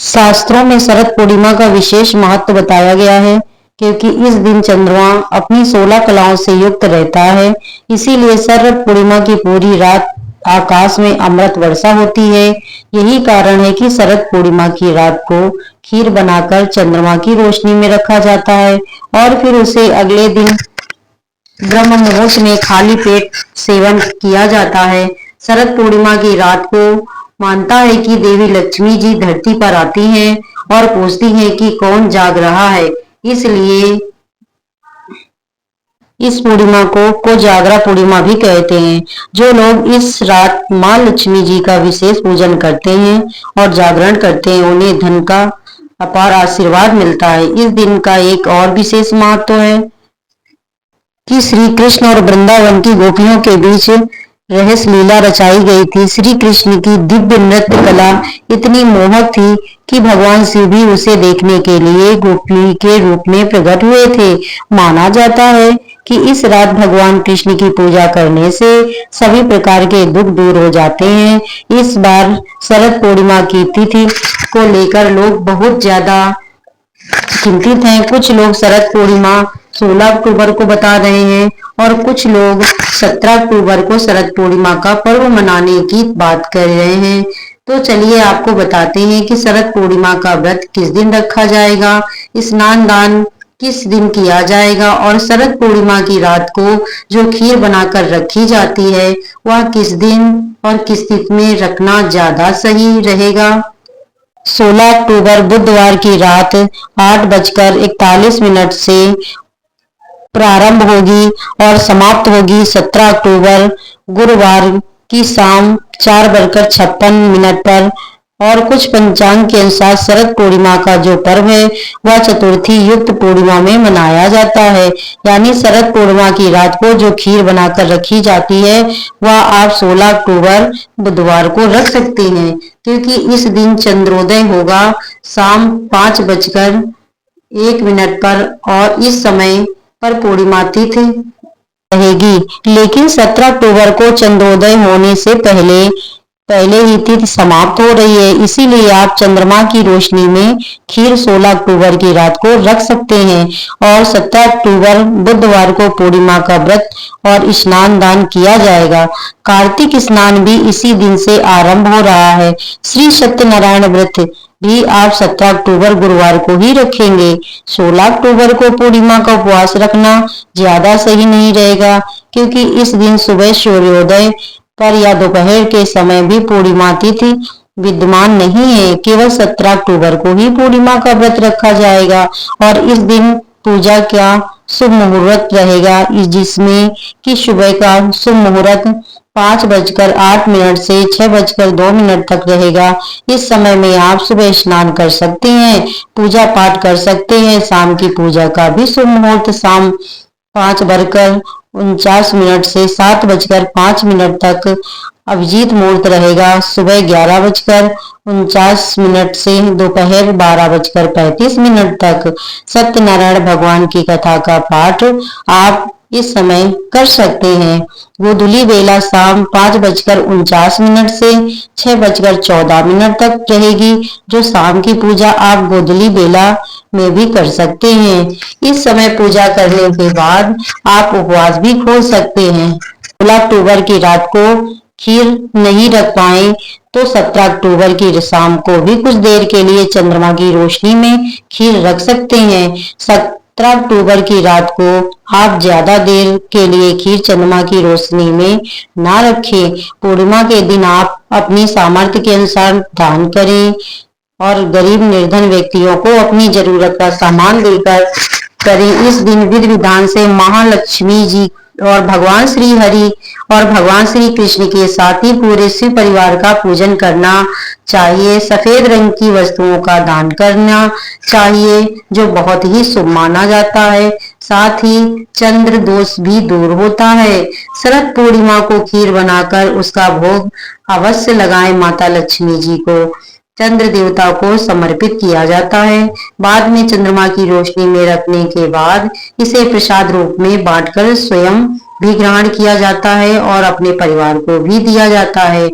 शास्त्रों में शरद पूर्णिमा का विशेष महत्व बताया गया है, क्योंकि इस दिन चंद्रमा अपनी 16 कलाओं से युक्त रहता है। इसीलिए शरद पूर्णिमा की पूरी रात आकाश में अमृत वर्षा होती है। यही कारण है कि शरद पूर्णिमा की रात को खीर बनाकर चंद्रमा की रोशनी में रखा जाता है और फिर उसे अगले दिन ब्रह्म मुहूर्त में खाली पेट सेवन किया जाता है। शरद पूर्णिमा की रात को मानता है कि देवी लक्ष्मी जी धरती पर आती हैं और पूछती हैं कि कौन जाग रहा है। इसलिए इस पूर्णिमा को कोजागरा पूर्णिमा भी कहते हैं। जो लोग इस रात माँ लक्ष्मी जी का विशेष पूजन करते हैं और जागरण करते हैं, उन्हें धन का अपार आशीर्वाद मिलता है। इस दिन का एक और विशेष महत्व है कि श्री कृष्ण और वृंदावन की गोपियों के बीच रहस्य लीला रचाई गई थी। श्री कृष्ण की दिव्य नृत्य कला इतनी मोहक थी कि भगवान शिव भी उसे देखने के लिए गोपी के रूप में प्रकट हुए थे। माना जाता है कि इस रात भगवान कृष्ण की पूजा करने से सभी प्रकार के दुख दूर हो जाते हैं। इस बार शरद पूर्णिमा की तिथि को लेकर लोग बहुत ज्यादा चिंतित हैं। कुछ लोग शरद पूर्णिमा 16 अक्टूबर को बता रहे हैं और कुछ लोग 17 अक्टूबर को शरद पूर्णिमा का पर्व मनाने की बात कर रहे हैं। तो चलिए आपको बताते हैं कि शरद पूर्णिमा का व्रत किस दिन रखा जाएगा, स्नान दान किस दिन किया जाएगा और शरद पूर्णिमा की रात को जो खीर बनाकर रखी जाती है वह किस दिन और किस तिथि में रखना ज्यादा सही रहेगा। 16 अक्टूबर बुधवार की रात 8:41 से प्रारंभ होगी और समाप्त होगी 17 अक्टूबर गुरुवार की शाम 4:56 पर। और कुछ पंचांग के अनुसार शरद पूर्णिमा का जो पर्व है वह चतुर्थी युक्त पूर्णिमा में मनाया जाता है। यानी शरद पूर्णिमा की रात को जो खीर बनाकर रखी जाती है वह आप 16 अक्टूबर बुधवार को रख सकते हैं, क्योंकि इस दिन चंद्रोदय होगा शाम 5:01 पर और इस समय पर पूर्णिमा तिथि रहेगी। लेकिन 17 अक्टूबर को चंद्रोदय होने से पहले ही तिथि समाप्त हो रही है। इसीलिए आप चंद्रमा की रोशनी में खीर 16 अक्टूबर की रात को रख सकते हैं और 17 अक्टूबर बुधवार को पूर्णिमा का व्रत और स्नान दान किया जाएगा। कार्तिक स्नान भी इसी दिन से आरंभ हो रहा है। श्री सत्यनारायण व्रत भी आप 17 अक्टूबर गुरुवार को ही रखेंगे। 16 अक्टूबर को पूर्णिमा का उपवास रखना ज्यादा सही नहीं रहेगा, क्योंकि इस दिन सुबह सूर्योदय पर या दोपहर के समय भी पूर्णिमा तिथि विद्यमान नहीं है। केवल 17 अक्टूबर को ही पूर्णिमा का व्रत रखा जाएगा और इस दिन पूजा का शुभ मुहूर्त रहेगा, जिसमें कि सुबह का शुभ मुहूर्त 5:08 से 6:02 तक रहेगा। इस समय में आप सुबह स्नान कर सकते हैं, पूजा पाठ कर सकते हैं। शाम की पूजा का भी शुभ मुहूर्त शाम 5:49 से 7:05 तक अभिजीत मुहूर्त रहेगा। सुबह 11:49 से दोपहर 12:35 तक सत्यनारायण भगवान की कथा का पाठ आप इस समय कर सकते हैं। गोधूली बेला शाम 5:49 से 6:14 तक रहेगी, जो शाम की पूजा आप गोधूली बेला में भी कर सकते हैं। इस समय पूजा करने के बाद आप उपवास भी खोल सकते हैं। 16 अक्टूबर की रात को खीर नहीं रख पाए तो 17 अक्टूबर की शाम को भी कुछ देर के लिए चंद्रमा की रोशनी में खीर रख सकते हैं। 17 अक्टूबर की रात को आप ज्यादा देर के लिए खीर चंद्रमा की रोशनी में ना रखें। पूर्णिमा के दिन आप अपनी सामर्थ्य के अनुसार दान करें और गरीब निर्धन व्यक्तियों को अपनी जरूरत का सामान देकर करें। इस दिन विधि विधान से महालक्ष्मी जी और भगवान श्री हरि और भगवान श्री कृष्ण के साथ ही पूरे शिव परिवार का पूजन करना चाहिए। सफेद रंग की वस्तुओं का दान करना चाहिए, जो बहुत ही शुभ माना जाता है। साथ ही चंद्र दोष भी दूर होता है। शरद पूर्णिमा को खीर बनाकर उसका भोग अवश्य लगाएं। माता लक्ष्मी जी को चंद्र देवता को समर्पित किया जाता है। बाद में चंद्रमा की रोशनी में रखने के बाद इसे प्रसाद रूप में बांटकर स्वयं भी ग्रहण किया जाता है और अपने परिवार को भी दिया जाता है।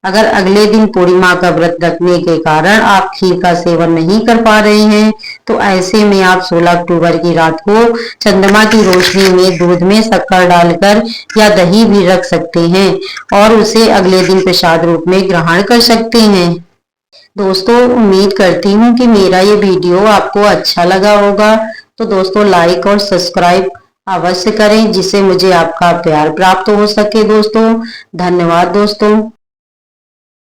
अगर अगले दिन पूर्णिमा का व्रत रखने के कारण आप खीर का सेवन नहीं कर पा रहे हैं, तो ऐसे में आप 16 अक्टूबर की रात को चंद्रमा की रोशनी में दूध में शक्कर डालकर या दही भी रख सकते हैं और उसे अगले दिन प्रसाद रूप में ग्रहण कर सकते हैं। दोस्तों, उम्मीद करती हूँ कि मेरा ये वीडियो आपको अच्छा लगा होगा। तो दोस्तों, लाइक और सब्सक्राइब अवश्य करें, जिससे मुझे आपका प्यार प्राप्त हो सके। दोस्तों, धन्यवाद दोस्तों।